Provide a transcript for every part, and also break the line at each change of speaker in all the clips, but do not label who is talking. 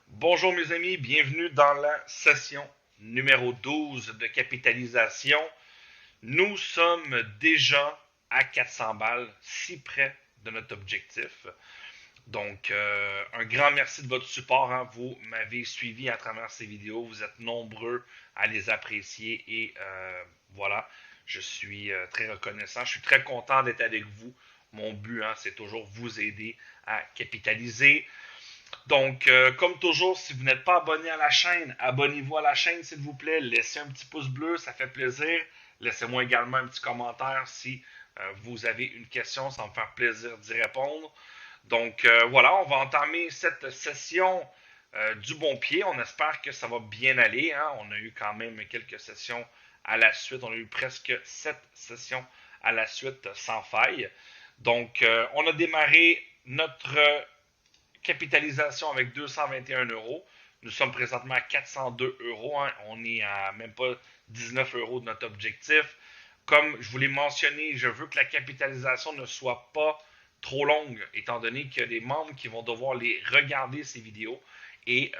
Bonjour mes amis, bienvenue dans la session numéro 12 de capitalisation. Nous sommes déjà à 400 balles, si près de notre objectif. Donc, un grand merci de votre support, hein. Vous m'avez suivi à travers ces vidéos. Vous êtes nombreux à les apprécier et voilà, je suis très reconnaissant. Je suis très content d'être avec vous. Mon but, hein, c'est toujours vous aider à capitaliser. Donc, comme toujours, si vous n'êtes pas abonné à la chaîne, abonnez-vous à la chaîne, s'il vous plaît. Laissez un petit pouce bleu, ça fait plaisir. Laissez-moi également un petit commentaire si vous avez une question, ça va me faire plaisir d'y répondre. Donc, voilà, on va entamer cette session du bon pied. On espère que ça va bien aller, hein. On a eu quand même quelques sessions à la suite. On a eu presque 7 sessions à la suite sans faille. Donc, on a démarré notre capitalisation avec 221 euros. Nous sommes présentement à 402 euros. Hein. On est à même pas 19 euros de notre objectif. Comme je vous l'ai mentionné, je veux que la capitalisation ne soit pas trop longue, étant donné qu'il y a des membres qui vont devoir les regarder ces vidéos. Et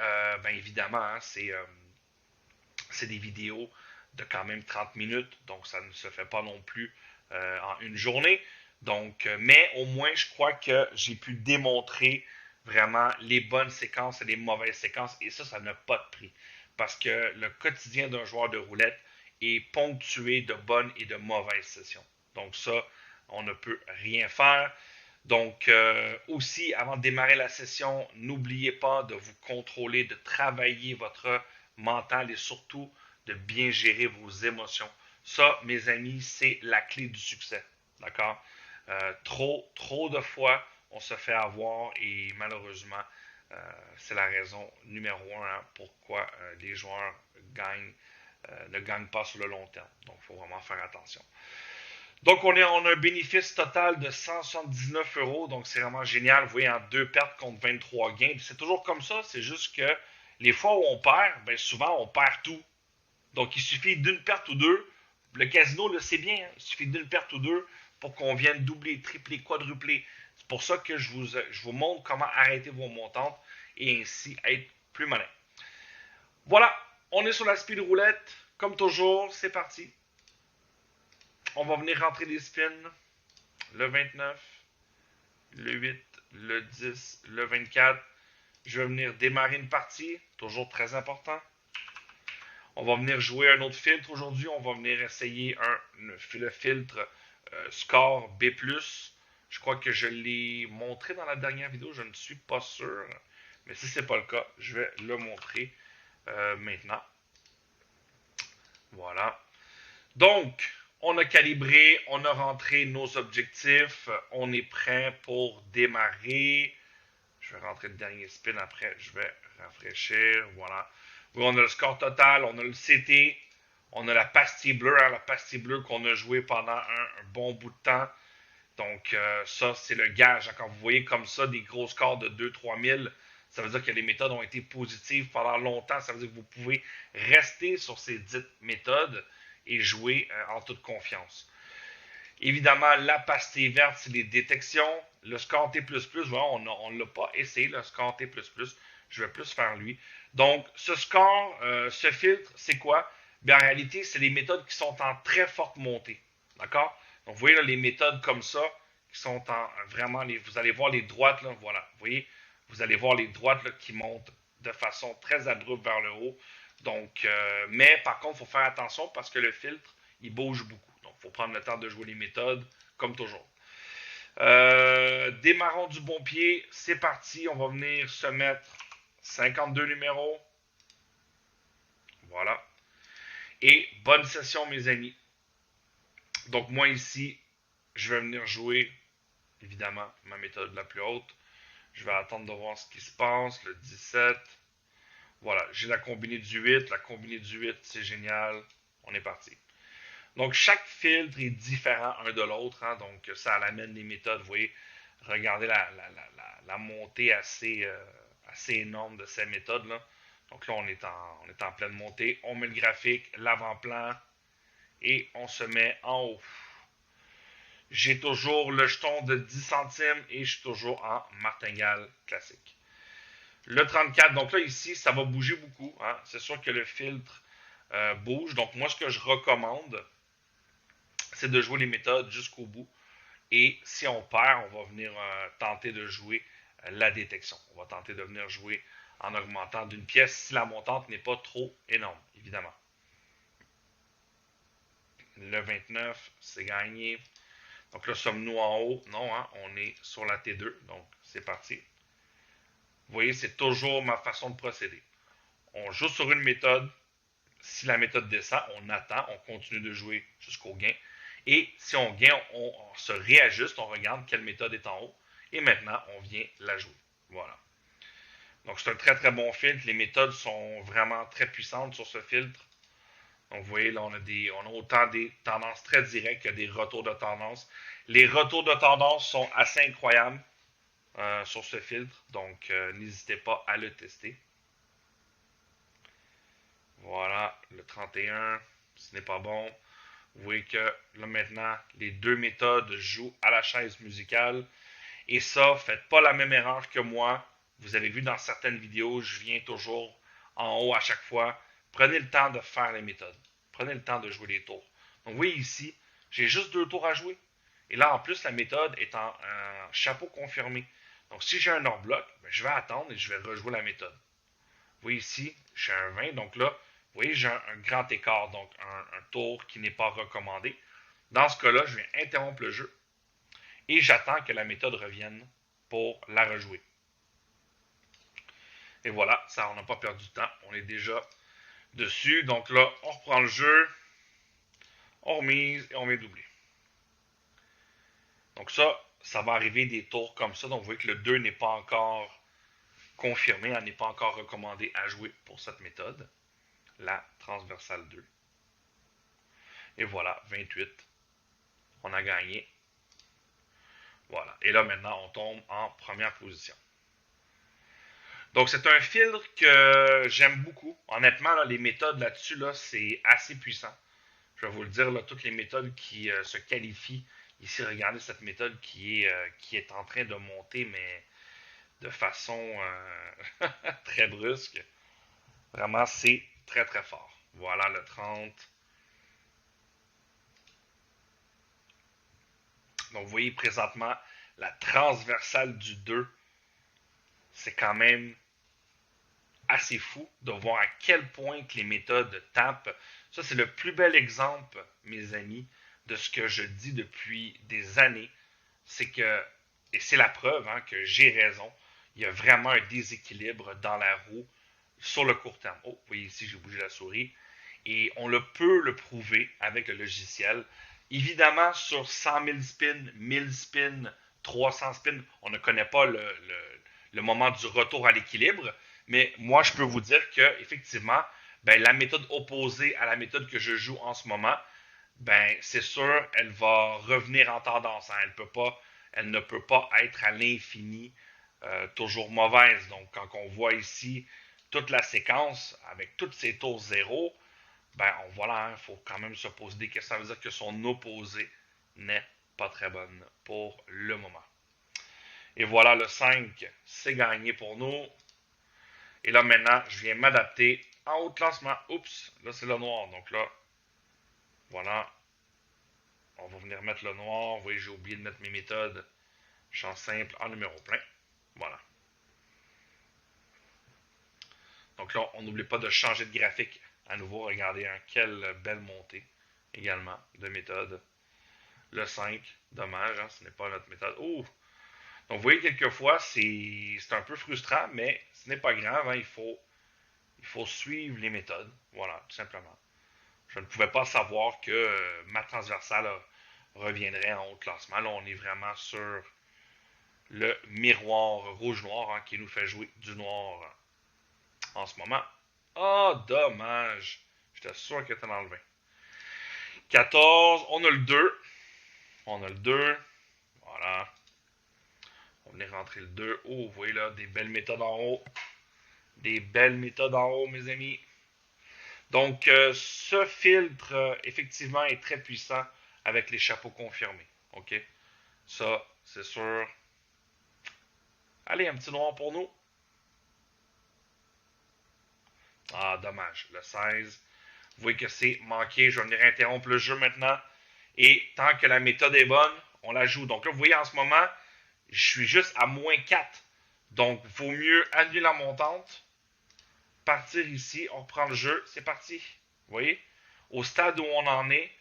bien évidemment, hein, c'est des vidéos de quand même 30 minutes, donc ça ne se fait pas non plus en une journée. Donc, mais au moins, je crois que j'ai pu démontrer vraiment les bonnes séquences et les mauvaises séquences, et ça n'a pas de prix. Parce que le quotidien d'un joueur de roulette est ponctué de bonnes et de mauvaises sessions. Donc ça, on ne peut rien faire. Donc aussi, avant de démarrer la session, n'oubliez pas de vous contrôler, de travailler votre mental et surtout de bien gérer vos émotions. Ça, mes amis, c'est la clé du succès. D'accord? Trop de fois, on se fait avoir et malheureusement, c'est la raison numéro un, hein, pourquoi les joueurs ne gagnent pas sur le long terme. Donc, il faut vraiment faire attention. Donc, on a un bénéfice total de 179 euros. Donc, c'est vraiment génial. Vous voyez, en deux pertes contre 23 gains. C'est toujours comme ça. C'est juste que les fois où on perd, ben souvent, on perd tout. Donc, il suffit d'une perte ou deux. Le casino le sait bien. Hein. Il suffit d'une perte ou deux pour qu'on vienne doubler, tripler, quadrupler. C'est pour ça que je vous montre comment arrêter vos montantes et ainsi être plus malin. Voilà, on est sur la speed roulette. Comme toujours, c'est parti. On va venir rentrer des spins. Le 29, le 8, le 10, le 24. Je vais venir démarrer une partie, toujours très important. On va venir jouer un autre filtre aujourd'hui. On va venir essayer le filtre score B+. Je crois que je l'ai montré dans la dernière vidéo. Je ne suis pas sûr. Mais si ce n'est pas le cas, je vais le montrer maintenant. Voilà. Donc, on a calibré, on a rentré nos objectifs. On est prêt pour démarrer. Je vais rentrer le dernier spin après. Je vais rafraîchir. Voilà. Oui, on a le score total, on a le CT, on a la pastille bleue, hein, la pastille bleue qu'on a joué pendant un bon bout de temps. Donc, ça, c'est le gage. Quand vous voyez comme ça des gros scores de 2-3 000, ça veut dire que les méthodes ont été positives pendant longtemps. Ça veut dire que vous pouvez rester sur ces dites méthodes et jouer en toute confiance. Évidemment, la pastille verte, c'est les détections. Le score T++, voilà, on ne l'a pas essayé, le score T++. Je vais plus faire lui. Donc, ce score, ce filtre, c'est quoi? Bien, en réalité, c'est des méthodes qui sont en très forte montée. D'accord? Donc, vous voyez là, les méthodes comme ça, qui sont en vraiment, vous allez voir les droites, là, voilà. Vous voyez, vous allez voir les droites là, qui montent de façon très abrupte vers le haut. Donc, mais par contre, il faut faire attention parce que le filtre, il bouge beaucoup. Donc, il faut prendre le temps de jouer les méthodes, comme toujours. Démarrons du bon pied. C'est parti. On va venir se mettre 52 numéros. Voilà. Et bonne session, mes amis. Donc, moi ici, je vais venir jouer, évidemment, ma méthode la plus haute. Je vais attendre de voir ce qui se passe. Le 17. Voilà. J'ai la combinée du 8. La combinée du 8, c'est génial. On est parti. Donc, chaque filtre est différent un de l'autre. Hein, donc, ça amène les méthodes. Vous voyez, regardez la montée assez énorme de ces méthodes-là. Donc là, on est en pleine montée. On met le graphique, l'avant-plan, et on se met en haut. J'ai toujours le jeton de 10 centimes et je suis toujours en martingale classique. Le 34, donc là, ici, ça va bouger beaucoup. Hein. C'est sûr que le filtre bouge. Donc, moi, ce que je recommande, c'est de jouer les méthodes jusqu'au bout. Et si on perd, on va venir tenter de jouer la détection. On va tenter de venir jouer en augmentant d'une pièce si la montante n'est pas trop énorme, évidemment. Le 29, c'est gagné. Donc là, sommes-nous en haut? Non, hein, on est sur la T2. Donc, c'est parti. Vous voyez, c'est toujours ma façon de procéder. On joue sur une méthode. Si la méthode descend, on attend, on continue de jouer jusqu'au gain. Et si on gagne, on se réajuste, on regarde quelle méthode est en haut. Et maintenant, on vient la jouer. Voilà. Donc, c'est un très très bon filtre. Les méthodes sont vraiment très puissantes sur ce filtre. Donc, vous voyez, là, on a autant des tendances très directes que des retours de tendance. Les retours de tendance sont assez incroyables sur ce filtre. Donc, n'hésitez pas à le tester. Voilà, le 31, ce n'est pas bon. Vous voyez que là maintenant, les deux méthodes jouent à la chaise musicale. Et ça, faites pas la même erreur que moi. Vous avez vu dans certaines vidéos, je viens toujours en haut à chaque fois. Prenez le temps de faire les méthodes. Prenez le temps de jouer les tours. Donc vous voyez ici, j'ai juste 2 tours à jouer. Et là, en plus, la méthode est en chapeau confirmé. Donc si j'ai un hors bloc, ben, je vais attendre et je vais rejouer la méthode. Vous voyez ici, j'ai un 20. Donc là, vous voyez, j'ai un grand écart, donc un tour qui n'est pas recommandé. Dans ce cas-là, je vais interrompre le jeu et j'attends que la méthode revienne pour la rejouer. Et voilà, ça, on n'a pas perdu de temps. On est déjà dessus. Donc là, on reprend le jeu, on remise et on met doublé. Donc ça va arriver des tours comme ça. Donc vous voyez que le 2 n'est pas encore confirmé, elle n'est pas encore recommandé à jouer pour cette méthode. La transversale 2. Et voilà, 28. On a gagné. Voilà. Et là, maintenant, on tombe en première position. Donc, c'est un filtre que j'aime beaucoup. Honnêtement, là, les méthodes là-dessus, là, c'est assez puissant. Je vais vous le dire, là, toutes les méthodes qui se qualifient. Ici, regardez cette méthode qui est en train de monter, mais de façon très brusque. Vraiment, c'est très, très fort. Voilà le 30. Donc, vous voyez présentement la transversale du 2. C'est quand même assez fou de voir à quel point que les méthodes tapent. Ça, c'est le plus bel exemple, mes amis, de ce que je dis depuis des années. C'est que, et c'est la preuve hein, que j'ai raison, il y a vraiment un déséquilibre dans la roue sur le court terme. Oh, vous voyez ici, j'ai bougé la souris. Et on peut le prouver avec le logiciel. Évidemment, sur 100 000 spins, 1000 spins, 300 spins, on ne connaît pas le moment du retour à l'équilibre. Mais moi, je peux vous dire que effectivement, ben, la méthode opposée à la méthode que je joue en ce moment, ben, c'est sûr, elle va revenir en tendance. Hein. Elle ne peut pas être à l'infini toujours mauvaise. Donc, quand on voit ici toute la séquence avec toutes ces tours zéro, ben, on voit là, il faut quand même se poser des questions. Ça veut dire que son opposé n'est pas très bonne pour le moment. Et voilà, le 5, c'est gagné pour nous. Et là, maintenant, je viens m'adapter en haut de classement. Oups, là, c'est le noir. Donc là, voilà. On va venir mettre le noir. Vous voyez, j'ai oublié de mettre mes méthodes. Champ simple en numéro plein. Voilà. Donc là, on n'oublie pas de changer de graphique à nouveau. Regardez, hein, quelle belle montée également de méthode. Le 5, dommage, hein, ce n'est pas notre méthode. Oh! Donc vous voyez, quelquefois, c'est un peu frustrant, mais ce n'est pas grave. Hein, il faut suivre les méthodes. Voilà, tout simplement. Je ne pouvais pas savoir que ma transversale reviendrait en haut de classement. Là, on est vraiment sur le miroir rouge-noir hein, qui nous fait jouer du noir en ce moment. Ah, oh, dommage. J'étais sûr qu'il était dans le 20. 14, on a le 2. On a le 2. Voilà. On venait rentrer le 2. Oh, vous voyez là, des belles méthodes en haut. Des belles méthodes en haut, mes amis. Donc, ce filtre, effectivement, est très puissant avec les chapeaux confirmés. OK? Ça, c'est sûr. Allez, un petit noir pour nous. Ah, dommage. Le 16. Vous voyez que c'est manqué. Je vais venir interrompre le jeu maintenant. Et tant que la méthode est bonne, on la joue. Donc là, vous voyez en ce moment, je suis juste à -4. Donc, il vaut mieux annuler la montante, partir ici, on reprend le jeu, c'est parti. Vous voyez? Au stade où on en est,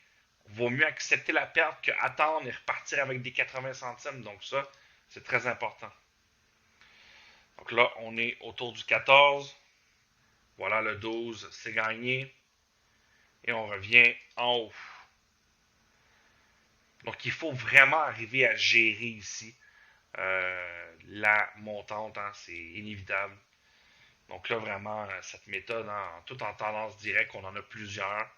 il vaut mieux accepter la perte qu'attendre et repartir avec des 80 centimes. Donc ça, c'est très important. Donc là, on est autour du 14. Voilà, le 12, c'est gagné. Et on revient en haut. Donc il faut vraiment arriver à gérer ici la montante, hein, c'est inévitable. Donc là, vraiment, cette méthode, hein, tout en tendance directe, on en a plusieurs.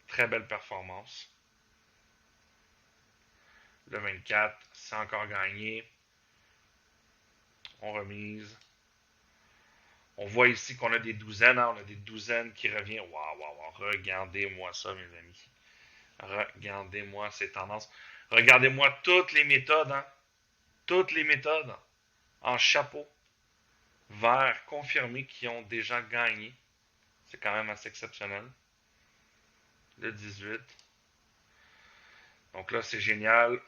Très belle performance. Le 24, c'est encore gagné. On remise. On voit ici qu'on a des douzaines, hein, on a des douzaines qui reviennent. Waouh, waouh, waouh, regardez-moi ça, mes amis. Regardez-moi ces tendances. Regardez-moi toutes les méthodes, hein. Toutes les méthodes en chapeau vert confirmé qui ont déjà gagné. C'est quand même assez exceptionnel. Le 18. Donc là, c'est génial.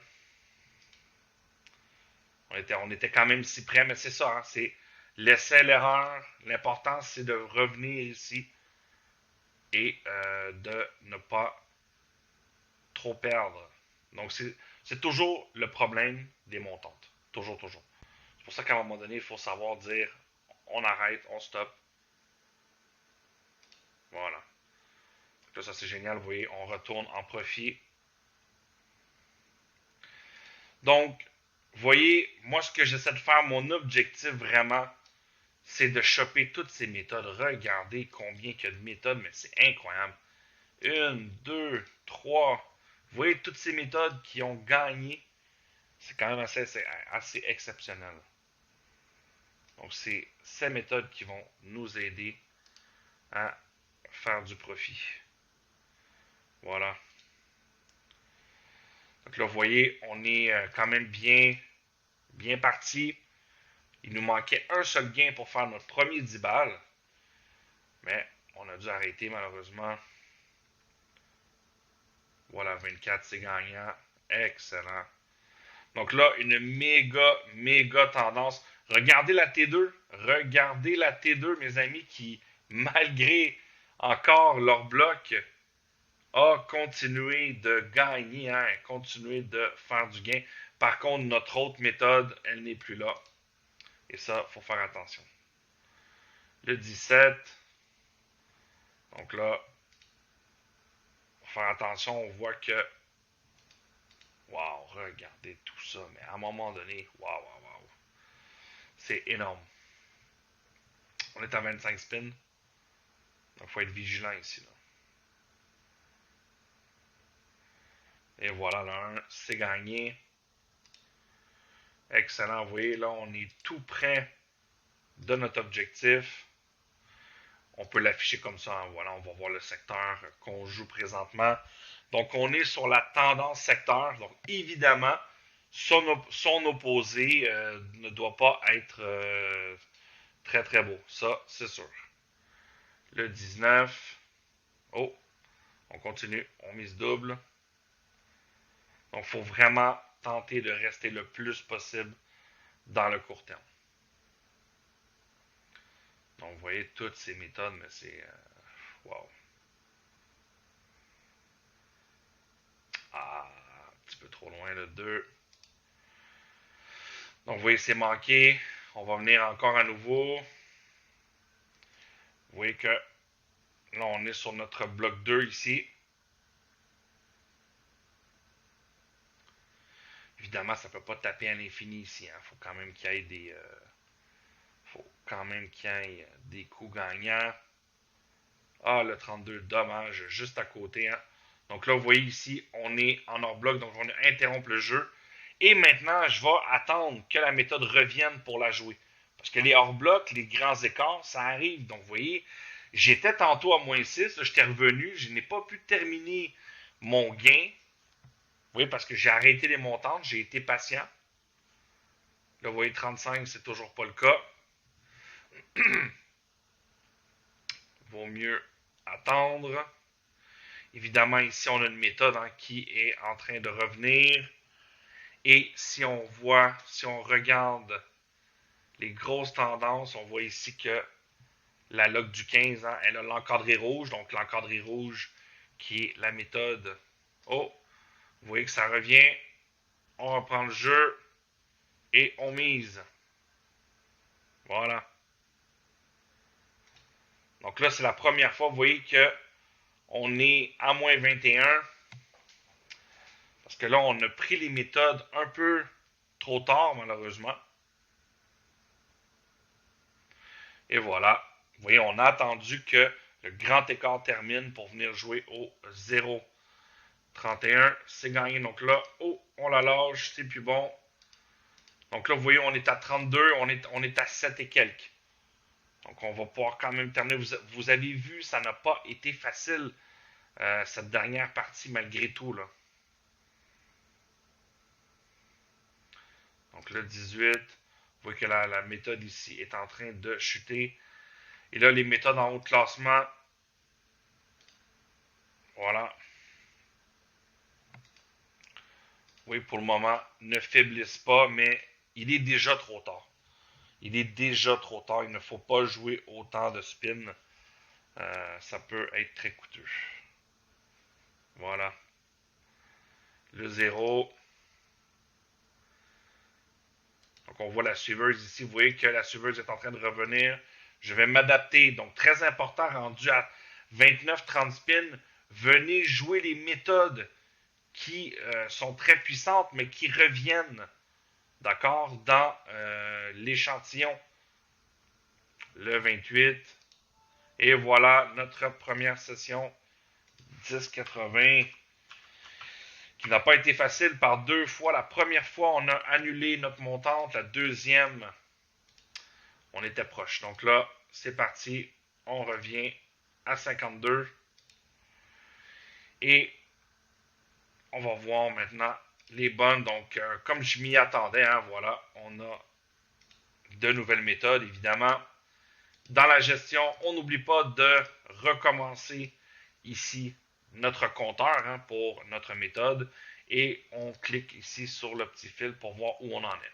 On était quand même si près, mais c'est ça, hein, c'est l'essai, l'erreur. L'important, c'est de revenir ici et de ne pas trop perdre. Donc, c'est toujours le problème des montantes. Toujours, toujours. C'est pour ça qu'à un moment donné, il faut savoir dire on arrête, on stoppe. Voilà. Donc là, ça, c'est génial. Vous voyez, on retourne en profit. Donc, vous voyez, moi, ce que j'essaie de faire, mon objectif vraiment, c'est de choper toutes ces méthodes. Regardez combien il y a de méthodes, mais c'est incroyable. Une, deux, trois. Vous voyez toutes ces méthodes qui ont gagné. C'est quand même assez exceptionnel. Donc, c'est ces méthodes qui vont nous aider à faire du profit. Voilà. Donc là, vous voyez, on est quand même bien parti. Il nous manquait un seul gain pour faire notre premier 10 balles. Mais on a dû arrêter malheureusement. Voilà, 24, c'est gagnant. Excellent. Donc là, une méga tendance. Regardez la T2. Regardez la T2, mes amis, qui, malgré encore leur bloc, a continué de gagner, hein, continué de faire du gain. Par contre, notre autre méthode, elle n'est plus là. Et ça, il faut faire attention. Le 17. Donc là, il faut faire attention. On voit que waouh, regardez tout ça. Mais à un moment donné, waouh, waouh, waouh. C'est énorme. On est à 25 spins. Donc, il faut être vigilant ici. Là. Et voilà, le 1, c'est gagné. Excellent. Vous voyez, là, on est tout près de notre objectif. On peut l'afficher comme ça. Hein. Voilà, on va voir le secteur qu'on joue présentement. Donc, on est sur la tendance secteur. Donc, évidemment, son opposé ne doit pas être très, très beau. Ça, c'est sûr. Le 19. Oh, on continue. On mise double. Donc, il faut vraiment tenter de rester le plus possible dans le court terme. Donc, vous voyez toutes ces méthodes, mais c'est... wow. Ah, un petit peu trop loin, le 2. Donc, vous voyez, c'est manqué. On va venir encore à nouveau. Vous voyez que là, on est sur notre bloc 2 ici. Évidemment, ça ne peut pas taper à l'infini ici. Il faut quand même qu'il y ait des coups gagnants. Ah, le 32, dommage, juste à côté. Hein. Donc là, vous voyez ici, on est en hors bloc, donc on interrompt le jeu. Et maintenant, je vais attendre que la méthode revienne pour la jouer. Parce que les hors blocs, les grands écarts, ça arrive. Donc vous voyez, j'étais tantôt à -6, j'étais revenu, je n'ai pas pu terminer mon gain. Vous voyez, parce que j'ai arrêté les montantes, j'ai été patient. Là, vous voyez, 35, c'est toujours pas le cas. vaut mieux attendre. Évidemment, ici, on a une méthode qui est en train de revenir. Et si on voit, si on regarde les grosses tendances, on voit ici que la log du 15, elle a l'encadré rouge. Donc, l'encadré rouge qui est la méthode. Oh, vous voyez que ça revient. On reprend le jeu et on mise. Voilà. Donc là, c'est la première fois, vous voyez que on est à moins 21. Parce que là, on a pris les méthodes un peu trop tard, malheureusement. Et voilà. Vous voyez, on a attendu que le grand écart termine pour venir jouer au 0,31. C'est gagné. Donc là, oh, on la lâche, c'est plus bon. Donc là, vous voyez, on est à 32, on est à 7 et quelques. Donc on va pouvoir quand même terminer. Vous avez vu, ça n'a pas été facile, cette dernière partie, malgré tout, là. Donc là, 18. Vous voyez que la méthode ici est en train de chuter. Et là, les méthodes en haut de classement. Voilà. Oui, pour le moment, ne faiblissent pas, mais il est déjà trop tard. Il est déjà trop tard. Il ne faut pas jouer autant de spin. Ça peut être très coûteux. Voilà. Le 0. Donc, on voit la suiveuse ici. Vous voyez que la suiveuse est en train de revenir. Je vais m'adapter. Donc, très important, rendu à 29-30 spins. Venez jouer les méthodes qui sont très puissantes, mais qui reviennent, d'accord, dans l'échantillon. Le 28. Et voilà notre première session 10-80 qui n'a pas été facile par deux fois. La première fois, on a annulé notre montante. La deuxième, on était proche. Donc là, c'est parti. On revient à 52. Et on va voir maintenant les bonnes. Donc, comme je m'y attendais, voilà, on a de nouvelles méthodes, évidemment. Dans la gestion, on n'oublie pas de recommencer ici notre compteur pour notre méthode. Et on clique ici sur le petit fil pour voir où on en est.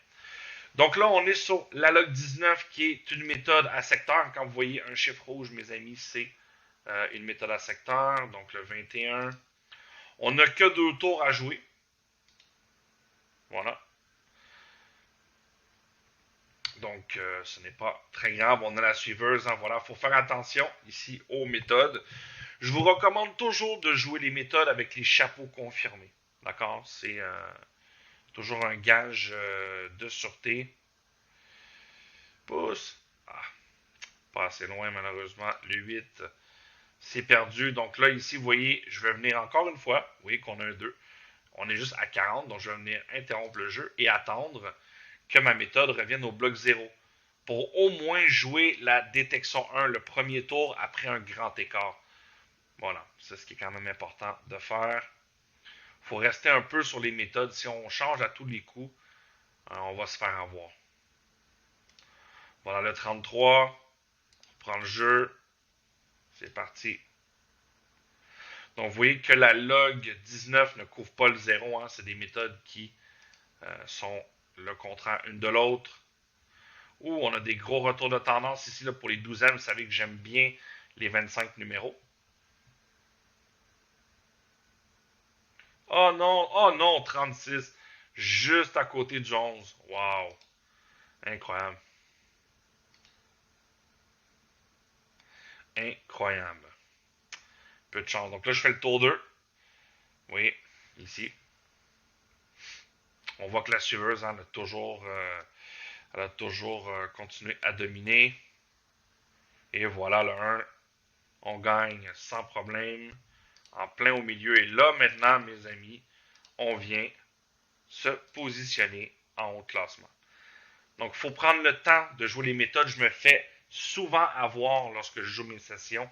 Donc là, on est sur la log 19 qui est une méthode à secteur. Quand vous voyez un chiffre rouge, mes amis, c'est une méthode à secteur. Donc le 21. On n'a que 2 tours à jouer. Voilà. Donc, ce n'est pas très grave. On a la suiveuse. Voilà, il faut faire attention ici aux méthodes. Je vous recommande toujours de jouer les méthodes avec les chapeaux confirmés. D'accord? C'est toujours un gage de sûreté. Pouce. Ah, pas assez loin malheureusement. Le 8, c'est perdu. Donc là, ici, vous voyez, je vais venir encore une fois. Vous voyez qu'on a un 2. On est juste à 40, donc je vais venir interrompre le jeu et attendre que ma méthode revienne au bloc 0. Pour au moins jouer la détection 1 le premier tour après un grand écart. Voilà, c'est ce qui est quand même important de faire. Il faut rester un peu sur les méthodes. Si on change à tous les coups, on va se faire avoir. Voilà le 33. On prend le jeu. C'est parti. Donc, vous voyez que la log 19 ne couvre pas le 0. C'est des méthodes qui sont le contraire une de l'autre. On a des gros retours de tendance ici là, pour les 12e. Vous savez que j'aime bien les 25 numéros. Oh non, 36. Juste à côté du 11. Wow. Incroyable. Incroyable. Peu de chance. Donc là, je fais le tour 2. Oui, ici. On voit que la suiveuse elle a toujours continué à dominer. Et voilà le 1. On gagne sans problème. En plein au milieu. Et là, maintenant, mes amis, on vient se positionner en haut de classement. Donc, il faut prendre le temps de jouer les méthodes. Je me fais souvent avoir lorsque je joue mes sessions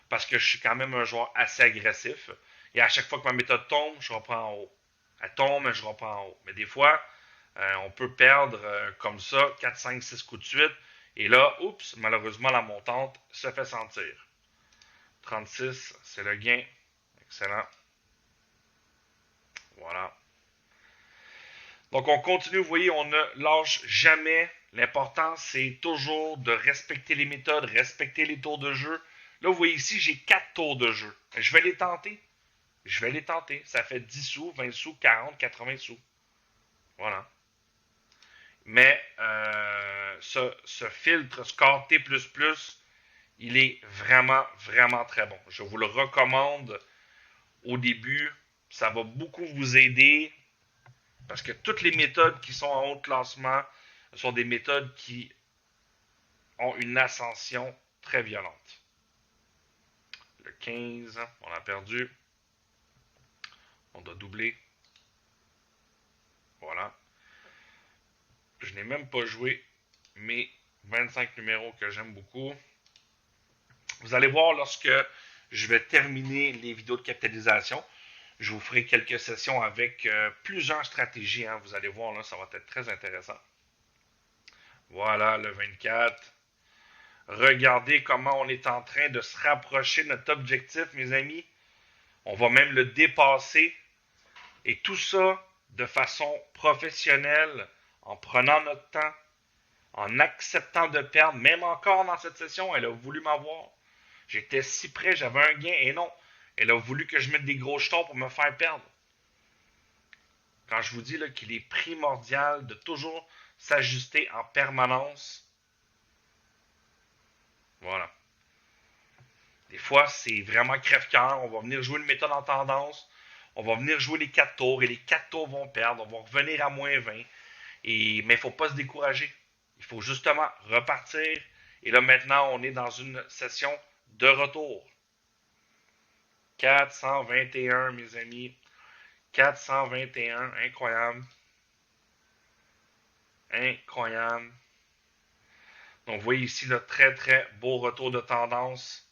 parce que je suis quand même un joueur assez agressif. Et à chaque fois que ma méthode tombe, je reprends en haut. Elle tombe, je reprends en haut. Mais des fois, on peut perdre comme ça 4, 5, 6 coups de suite. Et là, oups, malheureusement, la montante se fait sentir. 36, c'est le gain. Excellent. Voilà. Donc, on continue. Vous voyez, on ne lâche jamais. L'important, c'est toujours de respecter les méthodes, respecter les tours de jeu. Là, vous voyez ici, j'ai 4 tours de jeu. Je vais les tenter. Je vais les tenter. Ça fait 10 sous, 20 sous, 40, 80 sous. Voilà. Mais ce filtre Score T++, il est vraiment, vraiment très bon. Je vous le recommande au début. Ça va beaucoup vous aider parce que toutes les méthodes qui sont en haut de classement sont des méthodes qui ont une ascension très violente. Le 15, on a perdu. On doit doubler. Voilà. Je n'ai même pas joué mes 25 numéros que j'aime beaucoup. Vous allez voir lorsque je vais terminer les vidéos de capitalisation, je vous ferai quelques sessions avec plusieurs stratégies. Hein. Vous allez voir, là, ça va être très intéressant. Voilà, le 24. Regardez comment on est en train de se rapprocher de notre objectif, mes amis. On va même le dépasser. Et tout ça de façon professionnelle, en prenant notre temps, en acceptant de perdre. Même encore dans cette session, elle a voulu m'avoir. J'étais si près, j'avais un gain. Et non, elle a voulu que je mette des gros jetons pour me faire perdre. Quand je vous dis là, qu'il est primordial de toujours s'ajuster en permanence. Voilà. Des fois, c'est vraiment crève-cœur. On va venir jouer une méthode en tendance. On va venir jouer les 4 tours. Et les 4 tours vont perdre. On va revenir à moins 20. Mais il ne faut pas se décourager. Il faut justement repartir. Et là, maintenant, on est dans une session de retour. 421, mes amis. 421. Incroyable. Incroyable. Donc, vous voyez ici le très, très beau retour de tendance.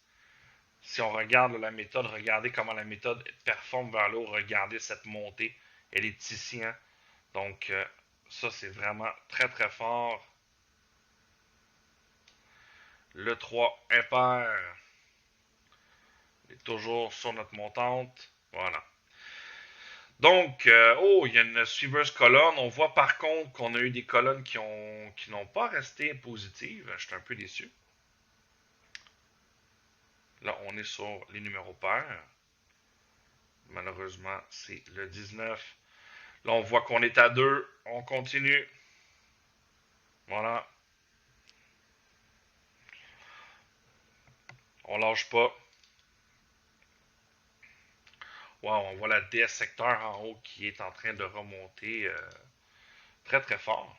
Si on regarde la méthode, regardez comment la méthode performe vers le haut. Regardez cette montée. Elle est ici. Hein? Donc, ça, c'est vraiment très, très fort. Le 3 impair est toujours sur notre montante. Voilà. Donc, il y a une suiveuse colonne. On voit par contre qu'on a eu des colonnes qui n'ont pas resté positives. Je suis un peu déçu. Là, on est sur les numéros pairs. Malheureusement, c'est le 19. Là, on voit qu'on est à 2. On continue. Voilà. On lâche pas. Wow, on voit la DS secteur en haut qui est en train de remonter très très fort.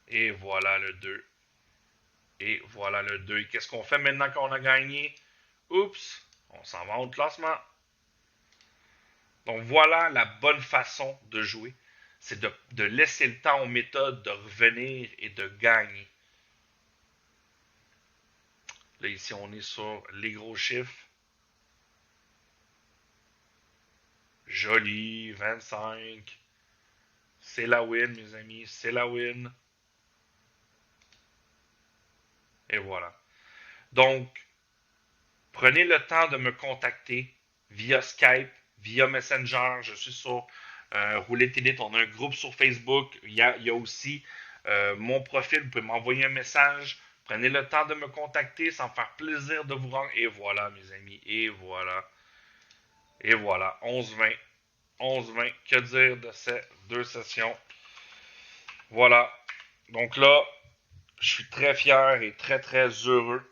Et voilà le 2. Et voilà le 2. Et qu'est-ce qu'on fait maintenant qu'on a gagné? Oups, on s'en va au classement. Donc voilà la bonne façon de jouer. C'est de laisser le temps aux méthodes de revenir et de gagner. Là, ici, on est sur les gros chiffres. Joli, 25. C'est la win, mes amis. C'est la win. Et voilà. Donc, prenez le temps de me contacter via Skype, via Messenger. Je suis sur Roulette Elite. On a un groupe sur Facebook. Il y a aussi mon profil. Vous pouvez m'envoyer un message. Prenez le temps de me contacter. Ça me faire plaisir de vous rendre. Et voilà, mes amis. Et voilà. Et voilà. 11-20. 11-20. Que dire de ces 2 sessions? Voilà. Donc là, je suis très fier et très, très heureux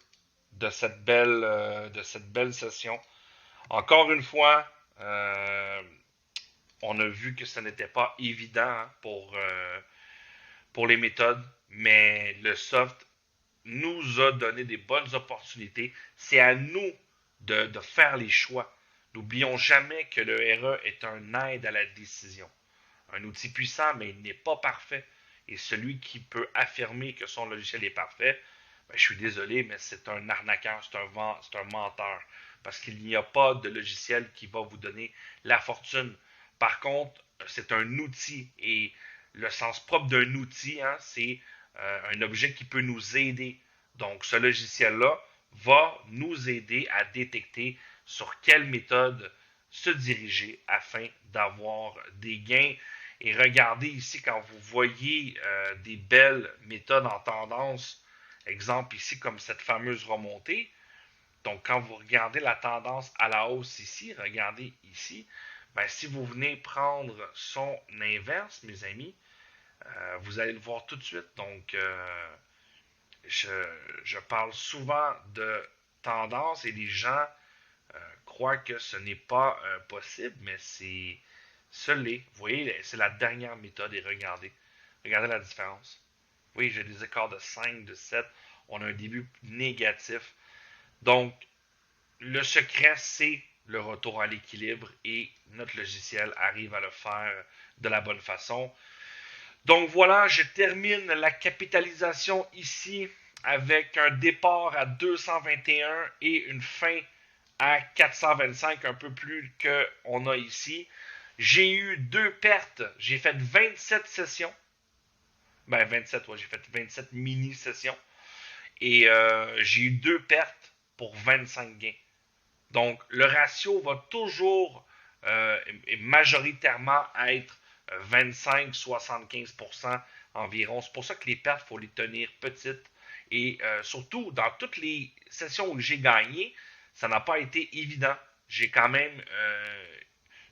de cette belle session. Encore une fois, on a vu que ce n'était pas évident hein, pour les méthodes, mais le soft nous a donné des bonnes opportunités. C'est à nous de faire les choix. N'oublions jamais que le RE est un aide à la décision. Un outil puissant, mais il n'est pas parfait. Et celui qui peut affirmer que son logiciel est parfait, ben, je suis désolé, mais c'est un arnaqueur, c'est un menteur. Parce qu'il n'y a pas de logiciel qui va vous donner la fortune. Par contre, c'est un outil. Et le sens propre d'un outil, hein, c'est un objet qui peut nous aider. Donc, ce logiciel-là va nous aider à détecter sur quelle méthode se diriger afin d'avoir des gains. Et regardez ici quand vous voyez des belles méthodes en tendance, exemple ici comme cette fameuse remontée. Donc quand vous regardez la tendance à la hausse ici, regardez ici, ben, si vous venez prendre son inverse, mes amis, vous allez le voir tout de suite. Donc je, je parle souvent de tendance et les gens croient que ce n'est pas possible, mais ce l'est. Vous voyez, c'est la dernière méthode et regardez. Regardez la différence. Oui, j'ai des écarts de 5, de 7. On a un début négatif. Donc, le secret, c'est le retour à l'équilibre et notre logiciel arrive à le faire de la bonne façon. Donc voilà, je termine la capitalisation ici avec un départ à 221 et une fin à 425, un peu plus qu'on a ici. J'ai eu deux pertes. J'ai fait 27 sessions. Ben 27, ouais, j'ai fait 27 mini-sessions. Et j'ai eu deux pertes pour 25 gains. Donc, le ratio va toujours majoritairement être 25-75% environ. C'est pour ça que les pertes, il faut les tenir petites. Et surtout, dans toutes les sessions où j'ai gagné, ça n'a pas été évident. J'ai quand même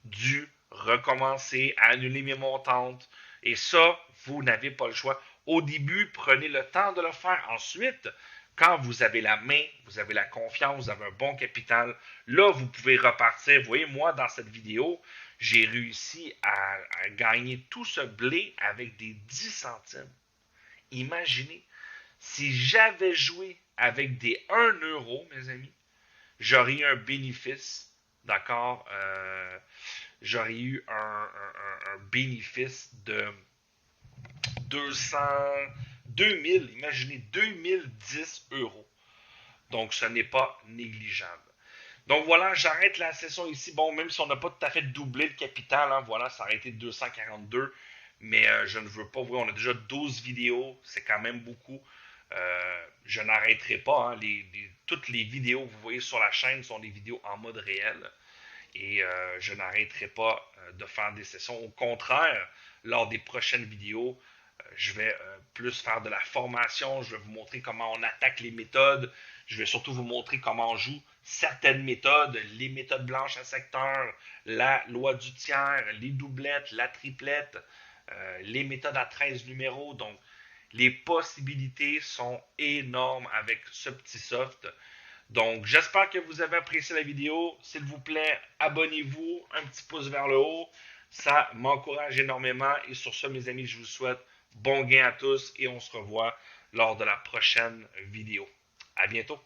dû recommencer, annuler mes montantes. Et ça, vous n'avez pas le choix. Au début, prenez le temps de le faire. Ensuite, quand vous avez la main, vous avez la confiance, vous avez un bon capital, là, vous pouvez repartir. Vous voyez, moi, dans cette vidéo, j'ai réussi à gagner tout ce blé avec des 10 centimes. Imaginez, si j'avais joué avec des 1 euro, mes amis, j'aurais eu un bénéfice, d'accord? J'aurais eu un bénéfice de 200, 2000, imaginez 2010 euros. Donc, ce n'est pas négligeable. Donc voilà, j'arrête la session ici. Bon, même si on n'a pas tout à fait doublé le capital, hein, voilà, ça aurait été 242. Mais je ne veux pas, vous voyez, on a déjà 12 vidéos, c'est quand même beaucoup. Je n'arrêterai pas. Hein, toutes les vidéos que vous voyez sur la chaîne sont des vidéos en mode réel. Et je n'arrêterai pas de faire des sessions. Au contraire, lors des prochaines vidéos, je vais plus faire de la formation. Je vais vous montrer comment on attaque les méthodes. Je vais surtout vous montrer comment on joue certaines méthodes, les méthodes blanches à secteur, la loi du tiers, les doublettes, la triplette, les méthodes à 13 numéros. Donc, les possibilités sont énormes avec ce petit soft. Donc, j'espère que vous avez apprécié la vidéo. S'il vous plaît, abonnez-vous, un petit pouce vers le haut. Ça m'encourage énormément. Et sur ce, mes amis, je vous souhaite bon gain à tous et on se revoit lors de la prochaine vidéo. À bientôt.